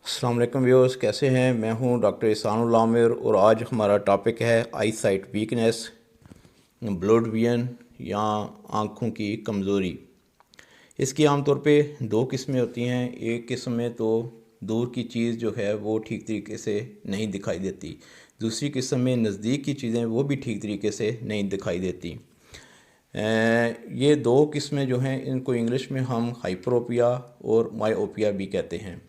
अस्सलाम वालेकुम व्यूअर्स, कैसे हैं। मैं हूं डॉक्टर इहसानुल आमिर और आज हमारा टॉपिक है आई साइट वीकनेस, ब्लड विजन या आँखों की कमज़ोरी। इसकी आमतौर पे दो किस्में होती हैं। एक किस्म में तो दूर की चीज़ जो है वो ठीक तरीके से नहीं दिखाई देती, दूसरी किस्म में नज़दीक की चीज़ें वो भी ठीक तरीके से नहीं दिखाई देती। ये दो किस्में जो हैं इनको इंग्लिश में हम हाइपरोपिया और मायोपिया भी कहते हैं।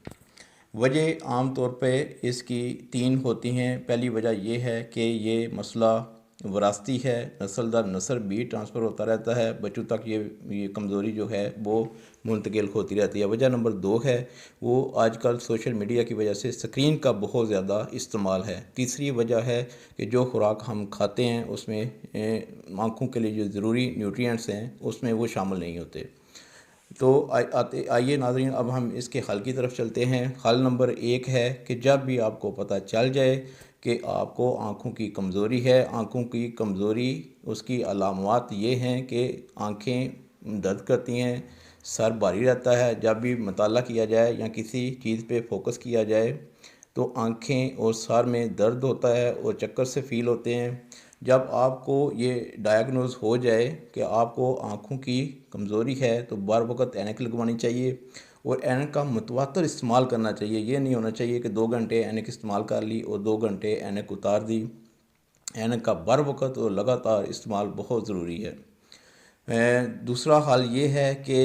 वजह आम तौर पे इसकी तीन होती हैं। पहली वजह यह है कि ये मसला वरासती है, नस्ल दर नस्ल भी ट्रांसफ़र होता रहता है, बच्चों तक ये कमज़ोरी जो है वो मुंतकिल होती रहती है। वजह नंबर दो है वो आजकल सोशल मीडिया की वजह से स्क्रीन का बहुत ज़्यादा इस्तेमाल है। तीसरी वजह है कि जो खुराक हम खाते हैं उसमें आँखों के लिए जो ज़रूरी न्यूट्रिएंट्स हैं उसमें वो शामिल नहीं होते। तो आइए नाज़रीन, अब हम इसके हल की तरफ चलते हैं। हल नंबर एक है कि जब भी आपको पता चल जाए कि आपको आँखों की कमज़ोरी है, आँखों की कमज़ोरी उसकी अलामत ये हैं कि आँखें दर्द करती हैं, सर भारी रहता है। जब भी मताला किया जाए या किसी चीज़ पे फोकस किया जाए तो आँखें और सर में दर्द होता है और चक्कर से फ़ील होते हैं। जब आपको ये डायग्नोज़ हो जाए कि आपको आँखों की कमज़ोरी है तो बर वक़्त ऐनक लगवानी चाहिए और ऐनक का मुतवातर इस्तेमाल करना चाहिए। ये नहीं होना चाहिए कि 2 घंटे ऐनक इस्तेमाल कर ली और 2 घंटे ऐनक उतार दी। ऐनक का बर वक़्त और लगातार इस्तेमाल बहुत ज़रूरी है। दूसरा हल ये है कि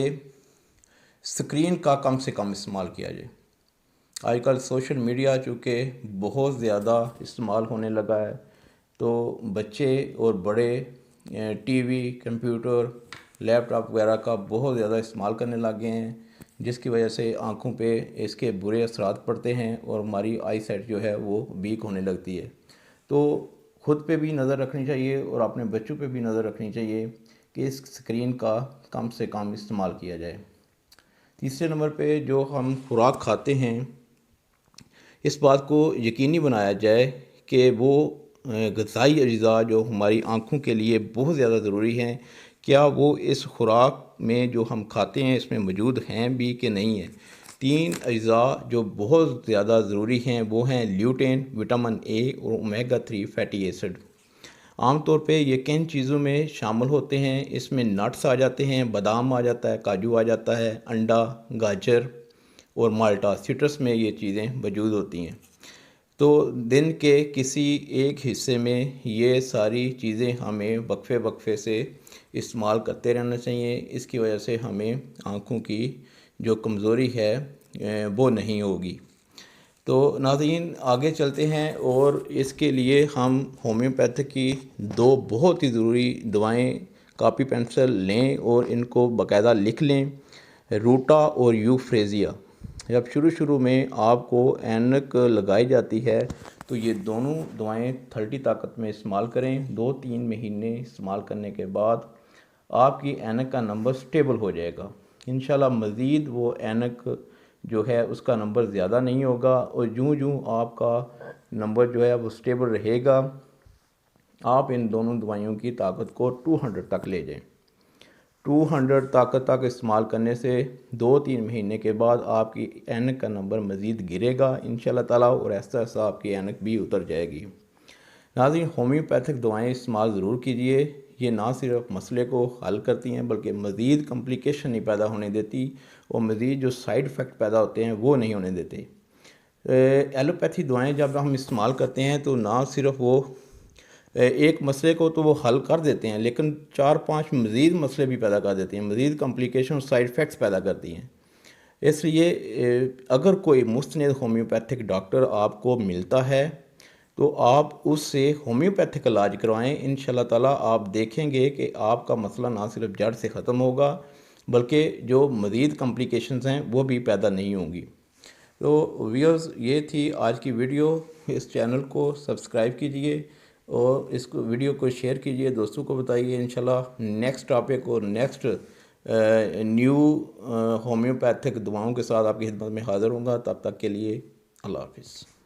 स्क्रीन का कम से कम इस्तेमाल किया जाए। आजकल सोशल मीडिया चूँकि बहुत ज़्यादा इस्तेमाल होने लगा है तो बच्चे और बड़े टीवी, कंप्यूटर, लैपटॉप वगैरह का बहुत ज़्यादा इस्तेमाल करने लग गए हैं, जिसकी वजह से आँखों पे इसके बुरे असरात पड़ते हैं और हमारी आई साइट जो है वो वीक होने लगती है। तो ख़ुद पे भी नज़र रखनी चाहिए और अपने बच्चों पे भी नज़र रखनी चाहिए कि इस स्क्रीन का कम से कम इस्तेमाल किया जाए। तीसरे नंबर पे जो हम खुराक खाते हैं इस बात को यकीनी बनाया जाए कि वो ग़िज़ाई अज़्ज़ा जो हमारी आँखों के लिए बहुत ज़्यादा ज़रूरी हैं, क्या वो इस खुराक में जो हम खाते हैं इसमें मौजूद हैं भी कि नहीं है। 3 अज़्ज़ा जो बहुत ज़्यादा ज़रूरी हैं वो हैं ल्यूटेन, विटामिन ए और ओमेगा 3 फैटी एसिड। आम तौर पे ये किन चीज़ों में शामिल होते हैं, इसमें नट्स आ जाते हैं, बादाम आ जाता है, काजू आ जाता है, अंडा, गाजर और माल्टा, सिट्रस में ये चीज़ें मौजूद होती हैं। तो दिन के किसी एक हिस्से में ये सारी चीज़ें हमें वक्फे वक्फे से इस्तेमाल करते रहना चाहिए। इसकी वजह से हमें आँखों की जो कमज़ोरी है वो नहीं होगी। तो नाज़रीन आगे चलते हैं और इसके लिए हम होम्योपैथिक की 2 बहुत ही ज़रूरी दवाएं कापी पेंसिल लें और इनको बाकायदा लिख लें। रूटा और यूफ्रेज़िया। जब शुरू में आपको ऐनक लगाई जाती है तो ये दोनों दवाएं 30 ताकत में इस्तेमाल करें। 2-3 महीने इस्तेमाल करने के बाद आपकी ऐनक का नंबर स्टेबल हो जाएगा। इंशाल्लाह मज़ीद वो ऐनक जो है उसका नंबर ज़्यादा नहीं होगा और यूँ आपका नंबर जो है वो स्टेबल रहेगा। आप इन दोनों दवाइयों की ताकत को 200 तक ले जाएं। 200 ताकत तक इस्तेमाल करने से 2-3 महीने के बाद आपकी ऐनक का नंबर मज़ीद गिरेगा इंशाल्लाह ताला और ऐसा ऐसा आपकी ऐनक भी उतर जाएगी। नाज़रीन होम्योपैथिक दवाएं इस्तेमाल ज़रूर कीजिए। ये ना सिर्फ मसले को हल करती हैं बल्कि मज़ीद कम्प्लिकेशन नहीं पैदा होने देती और मज़ीद जो साइड इफ़ेक्ट पैदा होते हैं वो नहीं होने देते। एलोपैथी दवाएं जब हम इस्तेमाल करते हैं तो ना सिर्फ वो एक मसले को तो वो हल कर देते हैं लेकिन 4-5 मज़ीद मसले भी पैदा कर देती हैं, मज़ीद कम्प्लिकेशन और साइड इफ़ेक्ट्स पैदा करती हैं। इसलिए अगर कोई मुस्तनद होम्योपैथिक डॉक्टर आपको मिलता है तो आप उससे होम्योपैथिक इलाज करवाएं। इंशाल्लाह ताला आप देखेंगे कि आपका मसला ना सिर्फ जड़ से ख़त्म होगा बल्कि जो मज़ीद कम्प्लिकेशंस हैं वो भी पैदा नहीं होंगी। तो व्यूअर्स ये थी आज की वीडियो। इस चैनल को सब्सक्राइब कीजिए और इसको वीडियो को शेयर कीजिए, दोस्तों को बताइए। इंशाल्लाह नेक्स्ट टॉपिक और नेक्स्ट न्यू होम्योपैथिक दवाओं के साथ आपकी खिदमत में हाज़िर होऊंगा। तब तक के लिए अल्लाह हाफ़िज़।